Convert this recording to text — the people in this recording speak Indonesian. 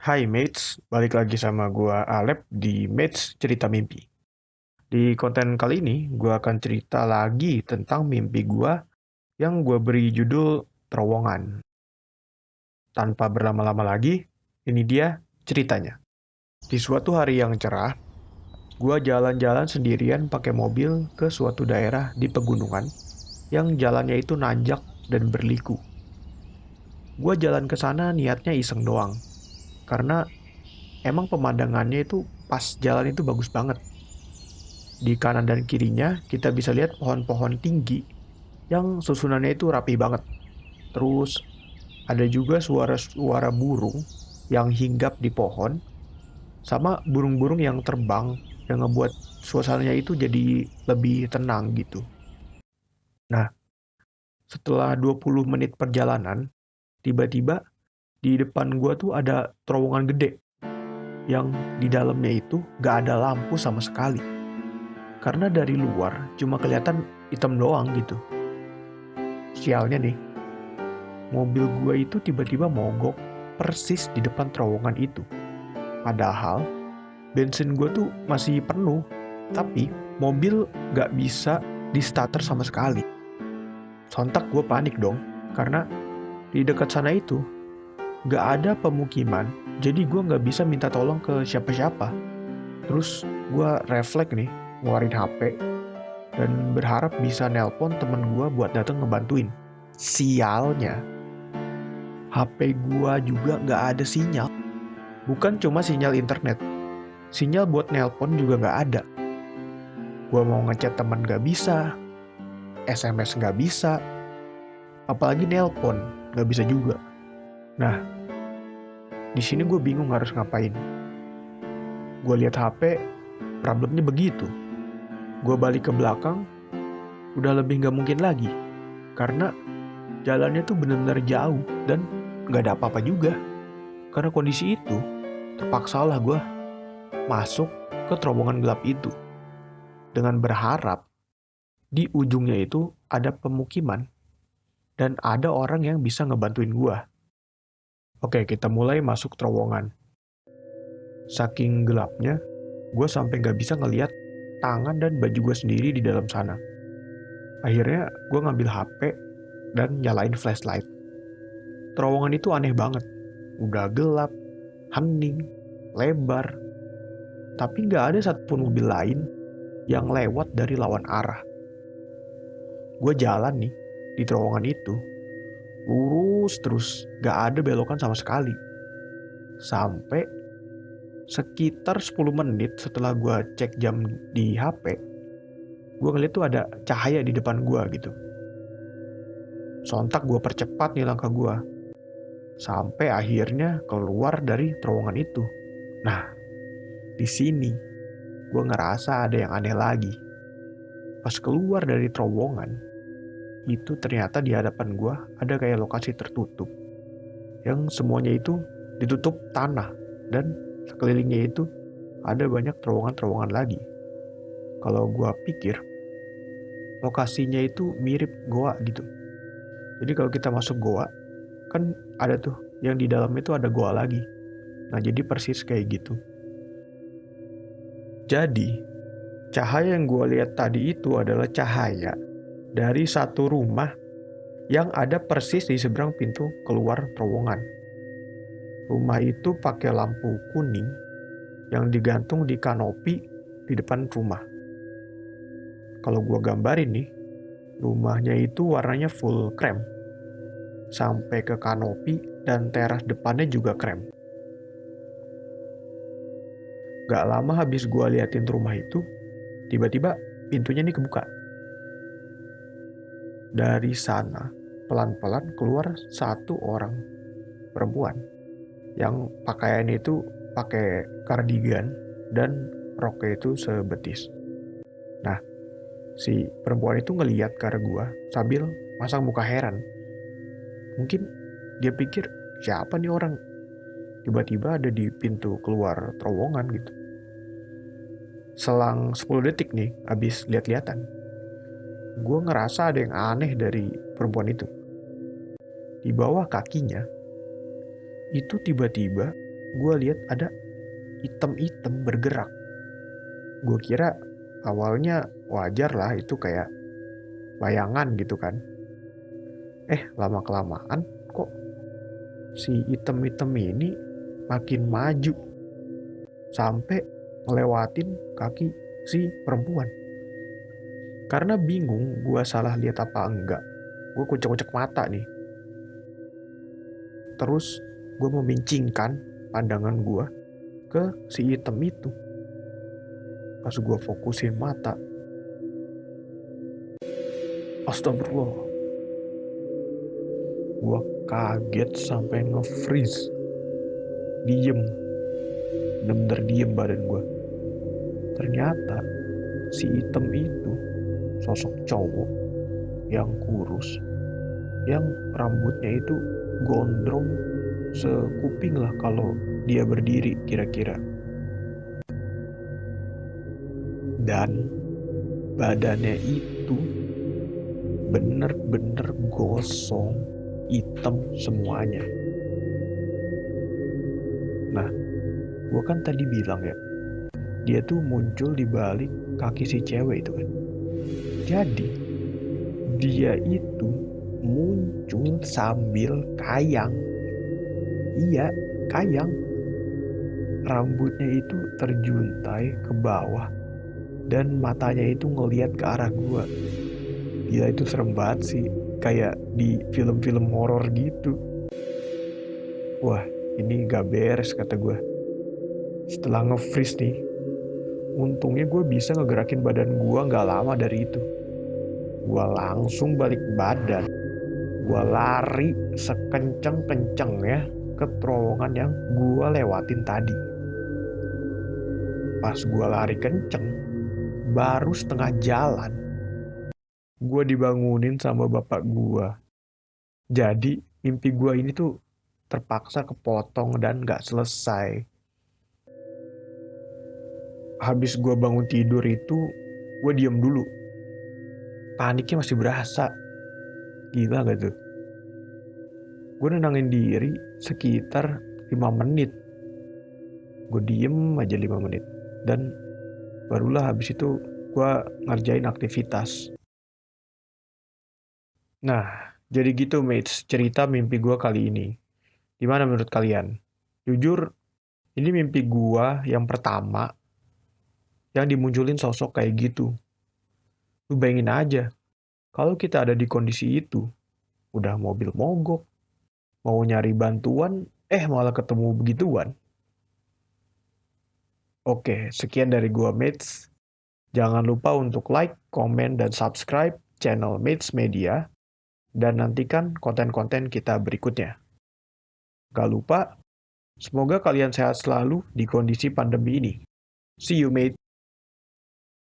Hai mates, balik lagi sama gua Alep di Mates Cerita Mimpi. Di konten kali ini, gua akan cerita lagi tentang mimpi gua yang gua beri judul Terowongan. Tanpa berlama-lama lagi, ini dia ceritanya. Di suatu hari yang cerah, gua jalan-jalan sendirian pakai mobil ke suatu daerah di pegunungan yang jalannya itu nanjak dan berliku. Gua jalan ke sana niatnya iseng doang, karena emang pemandangannya itu pas jalan itu bagus banget. Di kanan dan kirinya kita bisa lihat pohon-pohon tinggi yang susunannya itu rapi banget. Terus ada juga suara-suara burung yang hinggap di pohon sama burung-burung yang terbang yang ngebuat suasananya itu jadi lebih tenang gitu. Nah, setelah 20 menit perjalanan, tiba-tiba di depan gua tuh ada terowongan gede yang di dalamnya itu gak ada lampu sama sekali. Karena dari luar cuma kelihatan hitam doang gitu. Sialnya nih, mobil gue itu tiba-tiba mogok persis di depan terowongan itu. Padahal bensin gue tuh masih penuh, tapi mobil gak bisa di starter sama sekali. Sontak gue panik dong, karena di dekat sana itu gak ada pemukiman, jadi gue gak bisa minta tolong ke siapa-siapa. Terus gue refleks nih, ngeluarin HP, dan berharap bisa nelpon temen gue buat datang ngebantuin. Sialnya, HP gua juga nggak ada sinyal. Bukan cuma sinyal internet, sinyal buat nelpon juga nggak ada. Gua mau ngechat teman nggak bisa, SMS nggak bisa, apalagi nelpon nggak bisa juga. Nah, di sini gue bingung harus ngapain. Gue lihat HP, problemnya begitu. Gue balik ke belakang, udah lebih nggak mungkin lagi, karena jalannya tuh benar-benar jauh dan nggak ada apa-apa juga. Karena kondisi itu, terpaksalah gue masuk ke terowongan gelap itu dengan berharap di ujungnya itu ada pemukiman dan ada orang yang bisa ngebantuin gue. Oke, kita mulai masuk terowongan. Saking gelapnya, gue sampai gak bisa ngeliat tangan dan baju gue sendiri di dalam sana. Akhirnya gue ngambil HP dan nyalain flashlight. Terowongan itu aneh banget. Udah gelap, hening, lebar, tapi gak ada satupun mobil lain yang lewat dari lawan arah. Gue jalan nih di terowongan itu, lurus terus, gak ada belokan sama sekali. Sampai sekitar 10 menit setelah gue cek jam di HP, gue ngeliat tuh ada cahaya di depan gue gitu. Sontak gue percepat nih langkah gue, sampai akhirnya keluar dari terowongan itu. Nah, di sini gue ngerasa ada yang aneh lagi. Pas keluar dari terowongan, itu ternyata di hadapan gue ada kayak lokasi tertutup yang semuanya itu ditutup tanah dan sekelilingnya itu ada banyak terowongan-terowongan lagi. Kalau gue pikir lokasinya itu mirip goa gitu. Jadi kalau kita masuk goa kan ada tuh yang di dalam itu ada goa lagi. Nah jadi persis kayak gitu. Jadi cahaya yang gue lihat tadi itu adalah cahaya dari satu rumah yang ada persis di seberang pintu keluar terowongan. Rumah itu pakai lampu kuning yang digantung di kanopi di depan rumah. Kalau gua gambarin nih, rumahnya itu warnanya full krem. Sampai ke kanopi dan teras depannya juga krem. Gak lama habis gua liatin rumah itu, tiba-tiba pintunya nih kebuka. Dari sana, pelan-pelan keluar satu orang perempuan yang pakaiannya itu pakai kardigan dan roknya itu sebetis. Nah, si perempuan itu ngeliat ke arah gua sambil masang muka heran. Mungkin dia pikir siapa nih orang tiba-tiba ada di pintu keluar terowongan gitu. Selang 10 detik nih abis lihat-lihatan, gue ngerasa ada yang aneh dari perempuan itu. Di bawah kakinya itu tiba-tiba gue lihat ada item-item bergerak. Gue kira awalnya wajar lah, itu kayak bayangan gitu kan. Lama-kelamaan kok si item-item ini makin maju sampai ngelewatin kaki si perempuan. Karena bingung gue salah lihat apa enggak, gue kucek-kucek mata nih. Terus gue memincingkan pandangan gue ke si item itu. Pas gue fokusin mata, astagfirullah, gue kaget sampai nge-freeze. Diem, bener-bener diem badan gue. Ternyata si item itu sosok cowok yang kurus, yang rambutnya itu gondrong sekuping lah kalau dia berdiri kira-kira. Dan badannya itu bener-bener gosong, hitam semuanya. Nah, gue kan tadi bilang ya, dia tuh muncul di balik kaki si cewek itu kan. Jadi, dia itu muncul sambil kayang. Iya, kayang. Rambutnya itu terjuntai ke bawah dan matanya itu ngeliat ke arah gua. Gila, itu serem banget sih, kayak di film-film horor gitu. Wah, ini gak beres kata gua. Setelah nge-freeze nih, untungnya gue bisa ngegerakin badan gua gak lama dari itu. Gua langsung balik badan. Gua lari sekenceng-kencengnya ke terowongan yang gua lewatin tadi. Pas gua lari kenceng, baru setengah jalan, gua dibangunin sama bapak gua. Jadi mimpi gua ini tuh terpaksa kepotong dan gak selesai. Habis gua bangun tidur itu, gua diem dulu. Paniknya masih berasa. Gila gak tuh? Gue nenangin diri sekitar 5 menit. Gue diem aja 5 menit. Dan barulah habis itu gue ngerjain aktivitas. Nah, jadi gitu mates, cerita mimpi gue kali ini. Gimana menurut kalian? Jujur, ini mimpi gue yang pertama yang dimunculin sosok kayak gitu. Lu bayangin aja, kalau kita ada di kondisi itu, udah mobil mogok, mau nyari bantuan, malah ketemu begituan. Oke, sekian dari gua mates. Jangan lupa untuk like, komen, dan subscribe channel Mates Media, dan nantikan konten-konten kita berikutnya. Gak lupa, semoga kalian sehat selalu di kondisi pandemi ini. See you, mate.